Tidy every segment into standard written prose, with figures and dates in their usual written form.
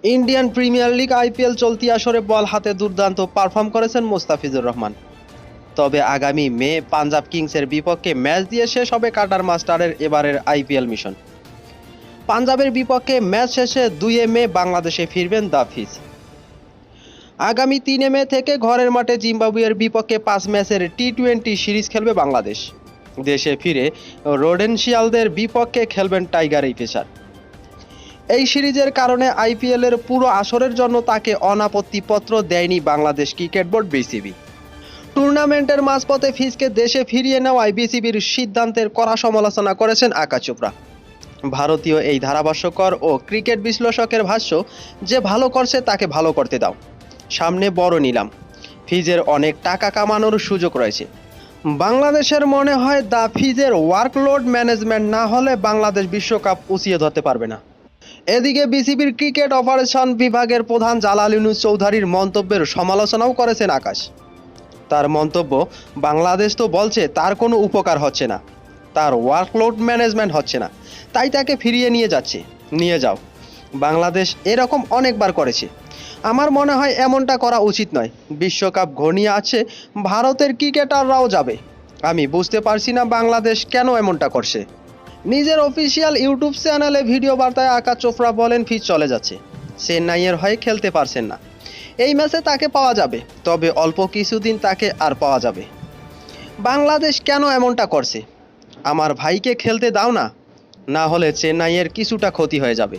Indian premier league IPL চলতি আসরে বল হাতে দুর্দান্ত পারফর্ম করেছেন মোস্তাফিজুর রহমান। তবে আগামী মে পাঞ্জাব কিংসের বিপক্ষে ম্যাচ দিয়ে শেষ হবে কাটার মাস্টারের এবারের আইপিএল মিশন। পাঞ্জাবের বিপক্ষে ম্যাচ শেষে 2 মে বাংলাদেশে ফিরবেন দ্য ফিজ। আগামী 3 মে থেকে ঘরের মাঠে জিম্বাবুয়ের বিপক্ষে 5 ম্যাচের টি-20 সিরিজ খেলবে বাংলাদেশ। দেশে ফিরে রোডেনশিয়ালদের বিপক্ষে খেলবেন টাইগার এই পেসার। এই সিরিজের কারণে আইপিএলের পুরো আসরের জন্য তাকে অনাপত্তিপত্র দেয়নি বাংলাদেশ ক্রিকেট বোর্ড বিসিবি। টুর্নামেন্টের মাঝপথে ফিজকে দেশে ফিরিয়ে নেওয়ায় বিসিবির সিদ্ধান্তের কড়া সমালোচনা করেছেন আকাশ চোপড়া। ভারতীয় এই ধারাভাষ্যকর ও ক্রিকেট বিশ্লেষকের ভাষ্য, যে ভালো করছে তাকে ভালো করতে দাও, সামনে বড় নিলাম, ফিজের অনেক টাকা কামানোর সুযোগ রয়েছে। বাংলাদেশের মনে হয় দ্য ফিজের ওয়ার্কলোড ম্যানেজমেন্ট না হলে বাংলাদেশ বিশ্বকাপ উঁচিয়ে ধরতে পারবে না। এদিকে বিসিবির ক্রিকেট অপারেশন বিভাগের প্রধান জালালউদ্দিন চৌধুরীর মন্তব্যের সমালোচনাও করেছেন আকাশ। তার মন্তব্য, বাংলাদেশ তো বলছে তার কোনো উপকার হচ্ছে না, তার ওয়ার্কলোড ম্যানেজমেন্ট হচ্ছে না, তাই তাকে ফিরিয়ে নিয়ে যাও। বাংলাদেশ এরকম অনেকবার করেছে, আমার মনে হয় এমনটা করা উচিত নয়। বিশ্বকাপ ঘনিয়ে আছে, ভারতের ক্রিকেটাররাও যাবে। আমি বুঝতে পারছি না বাংলাদেশ কেন এমনটা করছে। নিজের অফিসিয়াল ইউটিউব চ্যানেলে ভিডিও বার্তায় আকাশ চোপড়া বলেন, ফিজ চলে যাচ্ছে, চেন্নাইয়ের হয়ে খেলতে পারছেন না, এই ম্যাচে তাকে পাওয়া যাবে, তবে অল্প কিছুদিন তাকে আর পাওয়া যাবে। বাংলাদেশ কেন এমনটা করছে? আমার ভাইকে খেলতে দাও না, না হলে চেন্নাইয়ের কিছুটা ক্ষতি হয়ে যাবে।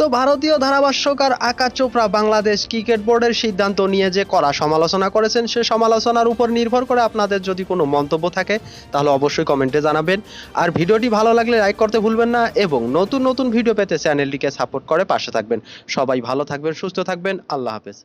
তো ভারতীয় ধারাভাষ্যকার আকাশ চোপড়া বাংলাদেশ ক্রিকেট বোর্ডের সিদ্ধান্ত নিয়ে যে কড়া সমালোচনা করেছেন, সে সমালোচনার উপর নির্ভর করে আপনাদের যদি কোনো মন্তব্য থাকে তাহলে অবশ্যই কমেন্টে জানাবেন। আর ভিডিওটি ভালো লাগলে লাইক করতে ভুলবেন না এবং নতুন নতুন ভিডিও পেতে চ্যানেলটিকে সাপোর্ট করে পাশে থাকবেন। সবাই ভালো থাকবেন, সুস্থ থাকবেন, আল্লাহ হাফেজ।